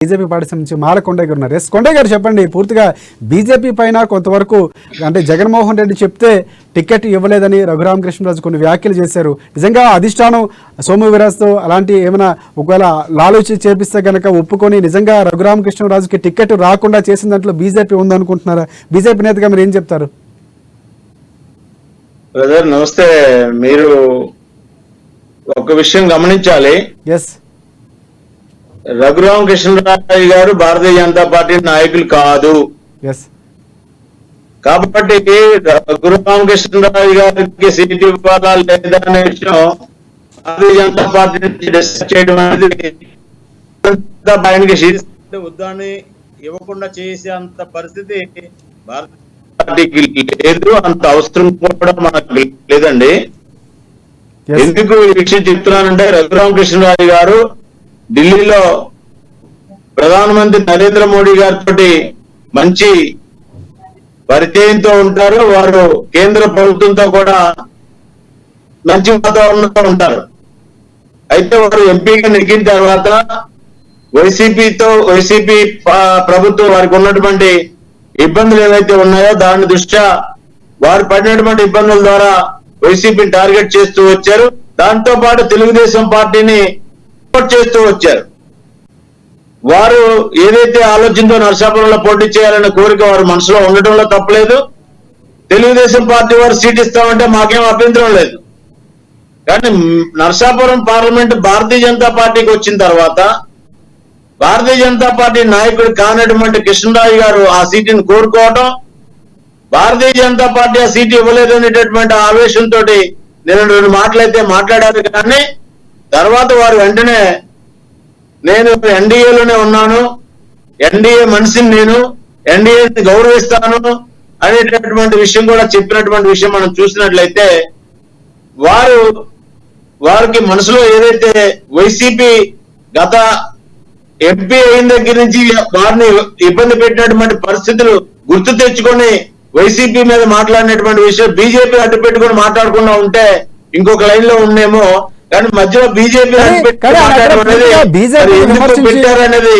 BJP party సంబంధించి మాల కొండయ్య గారు ఉన్నారు. ఎస్ కొండయ్య గారు చెప్పండి, పూర్తిగా బీజేపీ పైన కొంతవరకు అంటే జగన్మోహన్ రెడ్డి చెప్తే టికెట్ ఇవ్వలేదని రఘురామకృష్ణరాజు కొన్ని వ్యాఖ్యలు చేశారు. నిజంగా అధిష్టానం సోము వీరాజ్తో అలాంటి ఏమైనా ఒకవేళ లాలూచి చేపిస్తే కనుక ఒప్పుకొని నిజంగా రఘురామకృష్ణరాజుకి టికెట్ రాకుండా చేసిన దాంట్లో బీజేపీ ఉందనుకుంటున్నారా? బీజేపీ నేతగా మీరు ఏం చెప్తారు? బ్రదర్ నమస్తే. మీరు ఒక విషయం గమనించాలి. ఎస్, రఘురామకృష్ణరాజు గారు భారతీయ జనతా పార్టీ నాయకులు కాదు. ఎస్, కాబట్టి రఘురామకృష్ణరాజు గారికి సీట్ ఇవ్వాలా లేదా అనే విషయం భారతీయ జనతా పార్టీ నుంచి డిసైడ్ చేయడం అనేది ఆయనకి ఉద్దాన్ని ఇవ్వకుండా చేసే అంత పరిస్థితి భారతీయ పార్టీకి లేదు, అంత అవసరం కూడా మనకు లేదండి. ఎందుకు ఈ విషయం చెప్తున్నానంటే, రఘురామకృష్ణరాజు గారు ఢిల్లీలో ప్రధానమంత్రి నరేంద్ర మోడీ గారితో మంచి పరిచయంతో ఉంటారు. వారు కేంద్ర ప్రభుత్వంతో కూడా మంచి వాతావరణంలో ఉంటారు. అయితే వారు ఎంపీగా నెగ్గిన తర్వాత వైసీపీ ప్రభుత్వం వారికి ఉన్నటువంటి ఇబ్బందులు ఏవైతే ఉన్నాయో దాని దృష్ట్యా వారు పడినటువంటి ఇబ్బందుల ద్వారా వైసీపీని టార్గెట్ చేస్తూ వచ్చారు. దాంతో పాటు తెలుగుదేశం పార్టీని సపోర్ట్ చేస్తూ వచ్చారు. వారు ఏదైతే ఆలోచనతో నరసాపురంలో పోటీ చేయాలనే కోరిక వారు మనసులో ఉండటంలో తప్పలేదు. తెలుగుదేశం పార్టీ వారు సీట్ ఇస్తామంటే మాకేం అభ్యంతరం లేదు. కానీ నరసాపురం పార్లమెంట్ భారతీయ జనతా పార్టీకి వచ్చిన తర్వాత భారతీయ జనతా పార్టీ నాయకుడు కానటువంటి కృష్ణరాజు గారు ఆ సీటుని కోరుకోవటం, భారతీయ జనతా పార్టీ ఆ సీటు ఇవ్వలేదు అనేటటువంటి ఆవేశంతో నేను 2 మాటలైతే మాట్లాడారు. కానీ తర్వాత వారు వెంటనే నేను ఎన్డీఏలోనే ఉన్నాను, ఎన్డీఏ మనిషిని, నేను ఎన్డీఏని గౌరవిస్తాను అనేటటువంటి విషయం కూడా చెప్పినటువంటి విషయం మనం చూసినట్లయితే, వారికి మనసులో ఏదైతే వైసీపీ గత ఎంపీ అయిన దగ్గర నుంచి వారిని ఇబ్బంది పెట్టినటువంటి పరిస్థితులు గుర్తు తెచ్చుకొని వైసీపీ మీద మాట్లాడినటువంటి విషయం బీజేపీ అడ్డు పెట్టుకుని మాట్లాడకుండా ఉంటే ఇంకొక లైన్ లో ఉండేమో. కానీ మధ్యలో బీజేపీ అడ్డు పెట్టుకుని మాట్లాడడం అనేది పెట్టారనేది